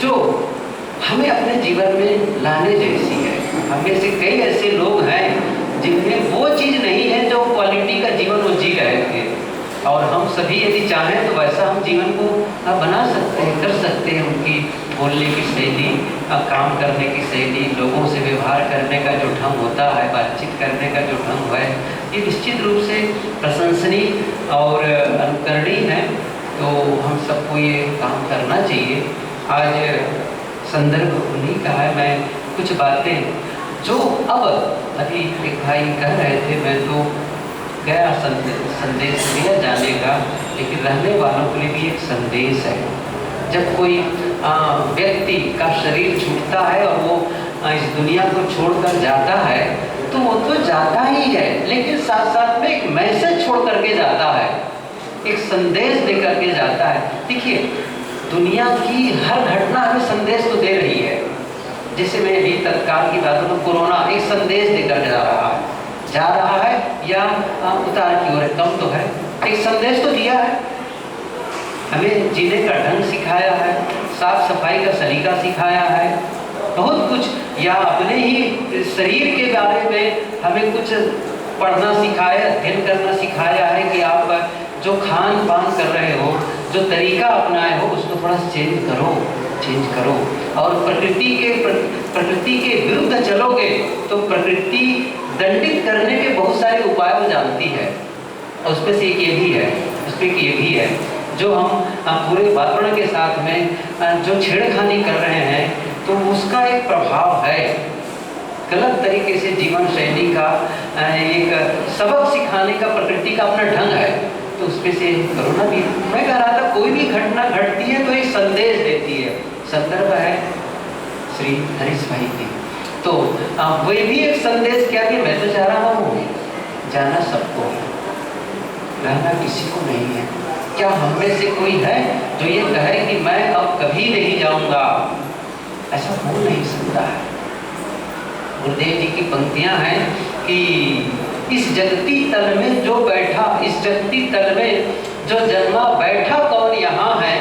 जो हमें अपने जीवन में लाने जैसी है। हम में से कई ऐसे लोग हैं जिनमें वो चीज़ नहीं है जो क्वालिटी का जीवन वो जी रहे थे, और हम सभी यदि चाहें तो वैसा हम जीवन को बना सकते हैं, कर सकते हैं। उनकी बोलने की शैली, काम करने की शैली, लोगों से व्यवहार करने का जो ढंग होता है, बातचीत करने का जो ढंग है, ये निश्चित रूप से प्रशंसनीय और अनुकरणीय है। तो हम सबको ये काम करना चाहिए। आज संदर्भ उन्हीं का है। मैं कुछ बातें जो अब अभी एक भाई कह रहे थे, मैं तो गया संदेश दिया जाने का, लेकिन रहने वालों के लिए भी एक संदेश है। जब कोई व्यक्ति का शरीर छूटता है और वो इस दुनिया को छोड़कर जाता है, तो वो तो जाता ही है, लेकिन साथ साथ में एक मैसेज छोड़ करके जाता है, एक संदेश दे करके जाता है। देखिए, दुनिया की हर घटना हमें संदेश तो दे रही है। जैसे मैं अभी तत्काल की बात करूं, कोरोना एक संदेश देकर जा रहा है या उतार की ओर है, कम तो है, एक संदेश तो दिया है। हमें जीने का ढंग सिखाया है, साफ सफाई का सलीका सिखाया है, बहुत कुछ, या अपने ही शरीर के बारे में हमें कुछ पढ़ना सिखाया, अध्ययन करना सिखाया है कि आप जो खान पान कर रहे हो, जो तरीका अपनाए हो, उसको थोड़ा चेंज करो। और प्रकृति के विरुद्ध चलोगे तो प्रकृति दंडित करने के बहुत सारे उपाय वो जानती है, और उसमें से एक ये भी है जो हम पूरे वातावरण के साथ में जो छेड़खानी कर रहे हैं, तो उसका एक प्रभाव है। गलत तरीके से जीवन शैली का एक सबक सिखाने का प्रकृति का अपना ढंग है, तो उसमें से कोरोना भी, मैं कह रहा था, कोई भी घटना घटती है तो एक संदेश देती है। संदर्भ है श्री हरीश भाई की, तो वे भी एक संदेश क्या कि मैं तो जा रहा हूँ, जाना सबको, रहना किसी को नहीं है। क्या हम में से कोई है जो ये कहे कि मैं अब कभी नहीं जाऊंगा? ऐसा हो नहीं सकता है। गुरुदेव जी की पंक्तियां हैं कि इस जगती तल में जो बैठा, इस जगती तल में जो जन्मा बैठा कौन यहाँ है?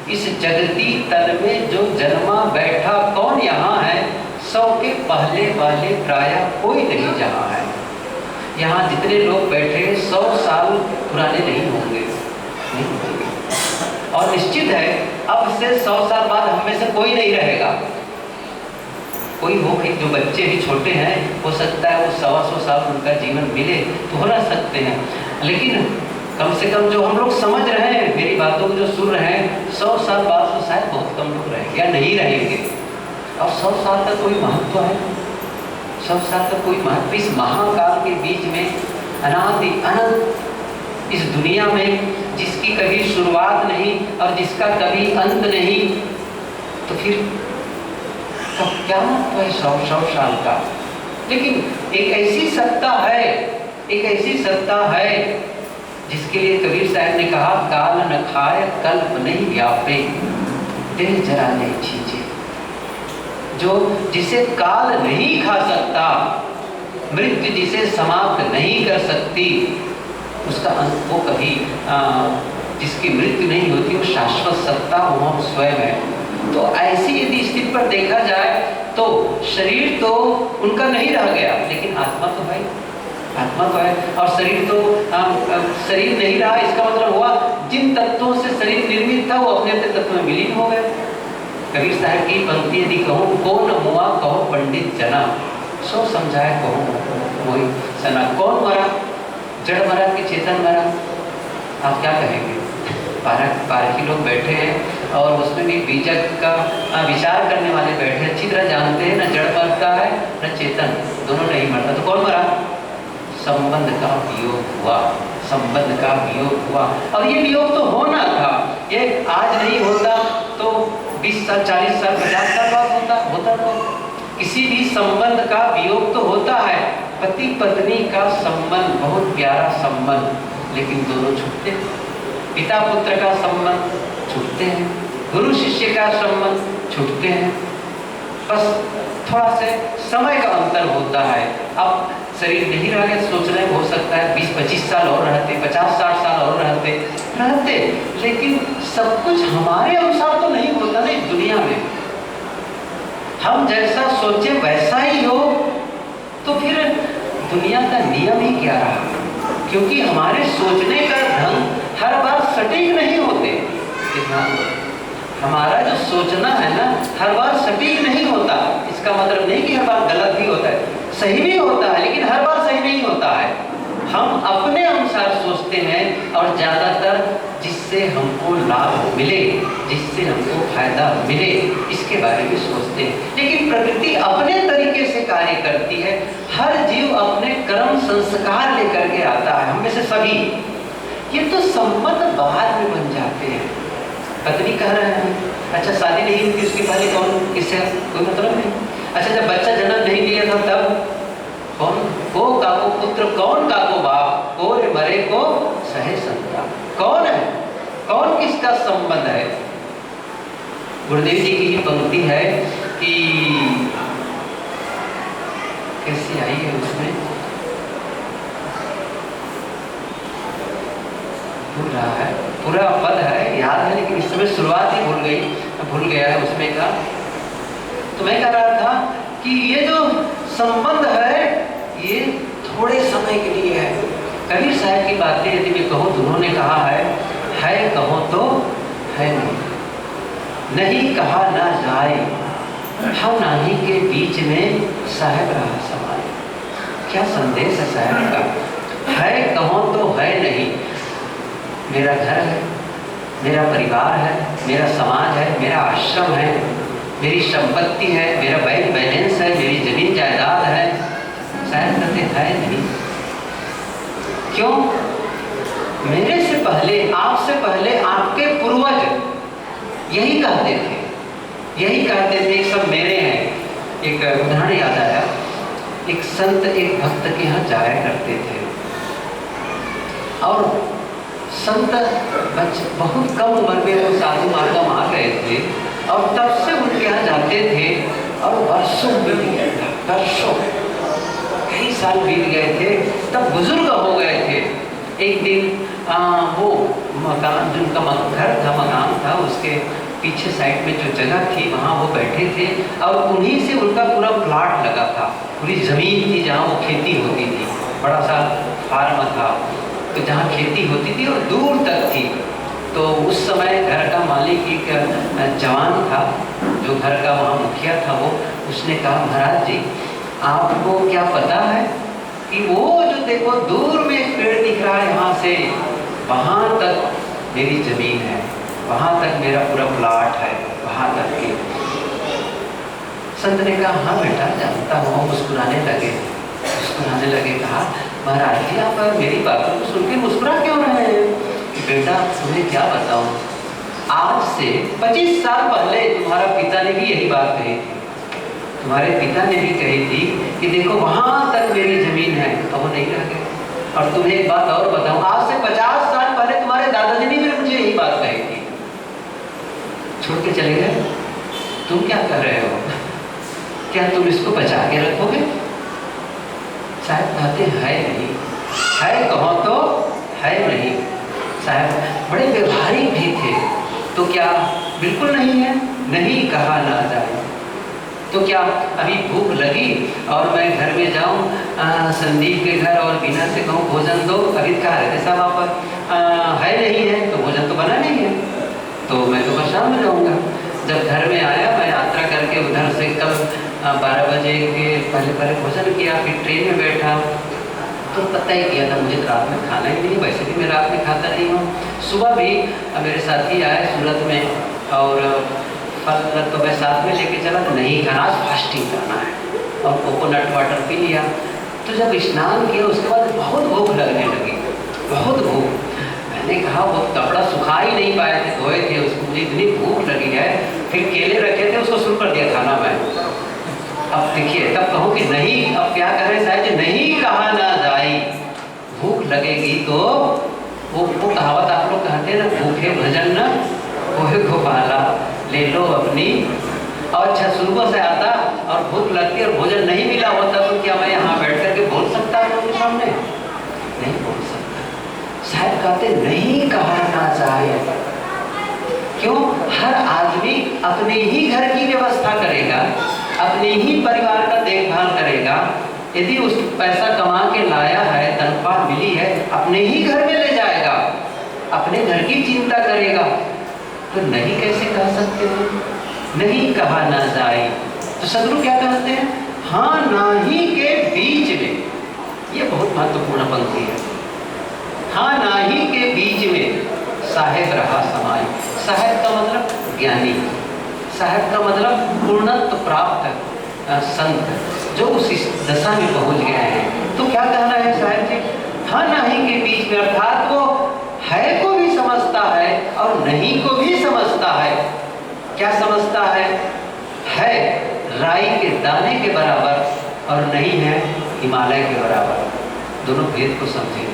इस जगती तल में जो जन्मा बैठा कौन यहाँ है? 100 के पहले वाले प्रायः कोई नहीं जहाँ है। यहाँ जितने लोग बैठे 100 साल पुराने नहीं होंगे। और निश्चित है अब से 100 साल बाद हम में से कोई नहीं रहेगा। कोई हो कि जो बच्चे भी छोटे हैं, हो सकता है वो 100 साल उनका जीवन मिले तो हो ना सकते हैं, लेकिन कम से कम जो हम लोग समझ रहे हैं, मेरी बातों को जो सुन रहे हैं, 100 साल बाद तो शायद बहुत कम लोग रहेंगे या नहीं रहेंगे। और 100 साल का कोई महत्व है, 100 साल का कोई महत्व। इस महाकाल के बीच में अनादि अनंत इस दुनिया में जिसकी कभी शुरुआत नहीं और जिसका कभी अंत नहीं, तो फिर क्या महत्व है 100 साल का? लेकिन एक ऐसी सत्ता है जिसके लिए कबीर साहब ने कहा, काल न खाए कल्प नहीं व्यापे, दिल जरा नहीं छींचे। जो जिसे काल नहीं खा सकता, मृत्यु जिसे समाप्त नहीं कर सकती, उसका अंत वो कभी जिसकी मृत्यु नहीं होती, वो शाश्वत सत्ता वो हम स्वयं है। तो ऐसी यदि स्थिति पर देखा जाए तो शरीर तो उनका नहीं रह गया, लेकिन आत्मा तो है, और शरीर तो शरीर नहीं रहा। इसका मतलब हुआ जिन तत्वों से शरीर निर्मित था वो अपने अपने तत्व में विलीन हो गए। कबीर साहब की पंक्ति यदि कहूँ, कौन मुआ कहो पंडित जना, सो समझाए कहो वही सना। कौन मरा? जड़ मरा कि चेतन मरा? आप क्या कहेंगे? पारखी लोग बैठे हैं और उसमें भी बीजक का विचार करने वाले बैठे, अच्छी तरह जानते हैं न जड़ मरता है न चेतन, दोनों नहीं मरता। तो कौन मरा? संबंध का वियोग हुआ। और ये वियोग तो होना था, ये आज नहीं होता तो 20 साल 40 साल 50 साल बाद होता तो किसी भी संबंध का वियोग तो होता है। पति पत्नी का संबंध बहुत प्यारा संबंध, लेकिन दोनों छूटते हैं। पिता पुत्र का संबंध छूटते हैं, गुरु शिष्य का संबंध छूटते हैं। बस थोड़ा से समय का अंतर होता है। अब शरीर नहीं रह गया, सोच रहे हो सकता है 20-25 साल और रहते, 50-60 साल और रहते, लेकिन सब कुछ हमारे अनुसार तो नहीं होता ना इस दुनिया में। हम जैसा सोचे वैसा ही हो तो फिर दुनिया का नियम ही क्या रहा? क्योंकि हमारे सोचने का ढंग हर बार सटीक नहीं होते। हमारा जो सोचना है ना हर बार सटीक नहीं होता। इसका मतलब नहीं कि हर बार गलत भी होता है, सही भी होता है, लेकिन हर बार सही नहीं होता है। हम अपने अनुसार सोचते हैं और ज़्यादातर जिससे हमको लाभ मिले, जिससे हमको फायदा मिले, इसके बारे में सोचते हैं। लेकिन प्रकृति अपने तरीके से कार्य करती है। हर जीव अपने कर्म संस्कार लेकर के आता है, हम में से सभी। ये तो संबंध बाद में बन जाते हैं। पत्नी कह रहे हैं, अच्छा शादी नहीं हुई उसके पहले कौन, इससे कोई मतलब नहीं। अच्छा जब बच्चा जन्म नहीं लिया था तब कौन, को काको पुत्र कौन काको बाप, को मरे को सहे संता। कौन है, कौन किसका संबंध है? गुरुदेव जी की ही पंक्ति है कि कैसी आई है, उसमें भूल रहा है, पूरा पद है याद है लेकिन इस समय शुरुआत ही भूल गया है उसमें का। तो मैं कह रहा था कि ये जो संबंध है ये थोड़े समय के लिए है। कबीर साहब की बातें यदि मैं कहूँ तो उन्होंने कहा है कहो तो है नहीं कहा ना जाए, हम नाही के बीच में साहब रहा समाए। क्या संदेश है साहब का? है कहो तो है नहीं। मेरा घर है, मेरा परिवार है, मेरा समाज है, मेरा आश्रम है, मेरी संपत्ति है, मेरा बैंक बैलेंस है, मेरी जमीन जायदाद है। शायद कहते है नहीं। क्यों? मेरे से पहले, आपसे पहले आपके पूर्वज यही कहते थे एक सब मेरे हैं। एक उदाहरण याद आया, एक संत एक भक्त के यहाँ जाया करते थे और संत बहुत कम उम्र में वो साधु मार्गम आ गए थे और तब से उनके यहाँ जाते थे और वर्षों बीत गए थे, वर्षों कई साल बीत गए थे, तब बुजुर्ग हो गए थे। एक दिन वो मकान, जिनका घर था, मकान था, उसके पीछे साइड में जो जगह थी वहाँ वो बैठे थे और उन्हीं से उनका पूरा प्लाट लगा था, पूरी ज़मीन थी जहाँ वो खेती होती थी, बड़ा सा फार्म था तो जहाँ खेती होती थी और दूर तक थी। तो उस समय घर का मालिक एक जवान था, जो घर का वहाँ मुखिया था, वो उसने कहा महाराज जी आपको क्या पता है कि वो जो देखो दूर में एक पेड़ दिख रहा है, यहाँ से वहाँ तक मेरी ज़मीन है, वहाँ तक मेरा पूरा प्लाट है, वहाँ तक के। संत ने कहा हाँ बेटा जानता हूँ। मुस्कुराने लगे। कहा महाराज जी आप मेरी बातों को सुन के मुस्कुरा क्यों रहे हैं? बेटा तुम्हें क्या बताऊं, आज से 25 साल पहले तुम्हारा पिता ने भी यही बात कही थी। तुम्हारे पिता ने भी कही थी कि देखो वहां तक मेरी जमीन है, अब वो नहीं रह गए। और तुम्हें एक बात और बताऊं, आज से 50 साल पहले तुम्हारे दादाजी ने भी मुझे यही बात कही थी। छोड़ के चले गए। तुम क्या कर रहे हो? क्या तुम इसको बचा के रखोगे? साहब कहते है नहीं, है कहो तो है नहीं। साहब बड़े व्यवहारिक भी थे, तो क्या बिल्कुल नहीं है? नहीं कहा ना जाए। तो क्या अभी भूख लगी और मैं घर में जाऊं संदीप के घर और बिना से कहूँ भोजन दो, अभी कहा रहते साहब आप है नहीं है तो भोजन तो बना नहीं है, तो मैं तो परेशान हो जाऊँगा। जब घर में आया, मैं यात्रा करके उधर से कल 12 बजे के पहले भोजन किया, फिर ट्रेन में बैठा तो पता ही किया था मुझे रात में खाना ही नहीं, वैसे भी मैं रात में खाता नहीं हूँ। सुबह भी मेरे साथी आए सूरत में और फल तो मैं साथ में लेके चला, तो नहीं खाना, आज फास्टिंग करना है और कोकोनट वाटर पी लिया। तो जब स्नान किया उसके बाद बहुत भूख लगने लगी, बहुत भूख। मैंने कहा वो कपड़ा सुखा ही नहीं पाए थे, धोए थे, उसको मुझे इतनी भूख लगी है। फिर केले रखे थे, उसको शुरू कर दिया खाना मैं। अब देखिए तब कहूँ कि नहीं, अब क्या करें साहब, नहीं कहा ना जाए। भूख लगेगी तो वो कहावत आप लोग कहते हैं ना, भूखे भजन न कोहे गोपाला, ले लो अपनी। और अच्छा सुबह से आता और भूख लगती और भोजन नहीं मिला होता तो क्या मैं यहाँ बैठ करके बोल सकता हूँ उनके सामने? नहीं बोल सकता। शायद कहते नहीं कहा ना जाए। क्यों? हर आदमी अपने ही घर की व्यवस्था करेगा, अपने ही परिवार का देखभाल करेगा। यदि उस पैसा कमा के लाया है, तनख्वाह मिली है, अपने ही घर में ले जाएगा, अपने घर की चिंता करेगा, तो नहीं कैसे कह सकते हो? नहीं कहा ना जाए। तो सदगुरु क्या कहते हैं? हाँ नाही के बीच में। ये बहुत महत्वपूर्ण पंक्ति है। हाँ नाही के बीच में साहेब रहा समाई। साहेब का मतलब ज्ञानी, साहेब का मतलब पूर्णत्व प्राप्त संत, जो उस दशा में पहुंच गए हैं। तो क्या कहना है साहेब जी? हाँ नाही के बीच में, अर्थात वो है को भी समझता है और नहीं को भी समझता है। क्या समझता है? है राई के दाने के बराबर और नहीं है हिमालय के बराबर। दोनों भेद को समझे।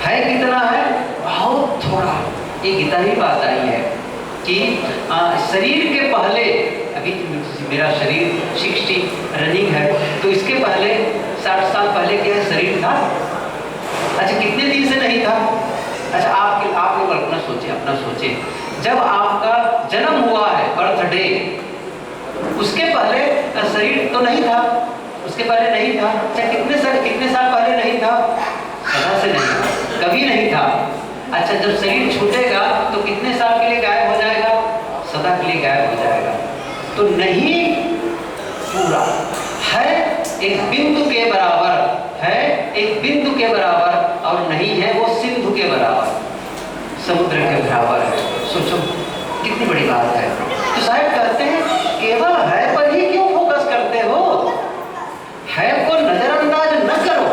है कितना है? बहुत थोड़ा। ये गीता ही बात आई है कि शरीर के पहले, अभी मेरा शरीर 60 रनिंग है, तो इसके पहले 60 साल पहले क्या है शरीर था? अच्छा कितने दिन से नहीं था? अच्छा आप लोग अपना सोचे, अपना सोचे। जब आपका जन्म हुआ है, बर्थडे, उसके पहले शरीर तो नहीं था, उसके पहले नहीं था। अच्छा कितने साल पहले नहीं था? सदा से नहीं था, कभी नहीं था। अच्छा जब शरीर छूटेगा तो कितने साल के लिए गायब हो जाएगा? सदा के लिए गायब हो जाएगा। तो नहीं पूरा है, एक बिंदु के बराबर है, एक बिंदु के बराबर, और नहीं है वो सिंधु के बराबर, समुद्र के बराबर है। सोचो कितनी बड़ी बात है। तो साहब कहते हैं केवल है पर ही क्यों फोकस करते हो? है को नजरअंदाज न करो,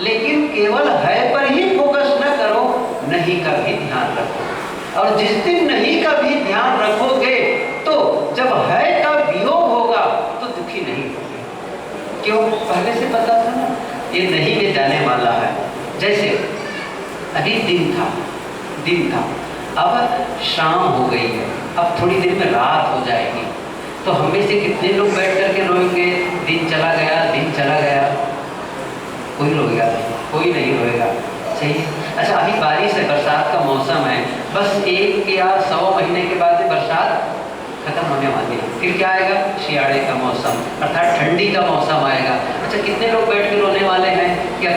लेकिन केवल है पर ही फोकस न करो, नहीं का भी ध्यान रखो। और जिस दिन नहीं का भी ध्यान रखोगे तो जब है का वियोग होगा तो दुखी नहीं होगे। क्यों? पहले से पता था ना ये नहीं में जाने वाला है। जैसे अभी दिन था, अब शाम हो गई है, अब थोड़ी देर में रात हो जाएगी। तो हम में से कितने लोग बैठ करके रोएंगे दिन चला गया, दिन चला गया? कोई रोएगा नहीं, कोई नहीं रोएगा। सही है। अच्छा अभी बारिश है, बरसात का मौसम है, बस 1 या 100 महीने के बाद बरसात खत्म होने वाली है। फिर क्या आएगा? शियाड़े का मौसम, अर्थात ठंडी का मौसम आएगा। अच्छा कितने लोग बैठ के रोने वाले हैं कि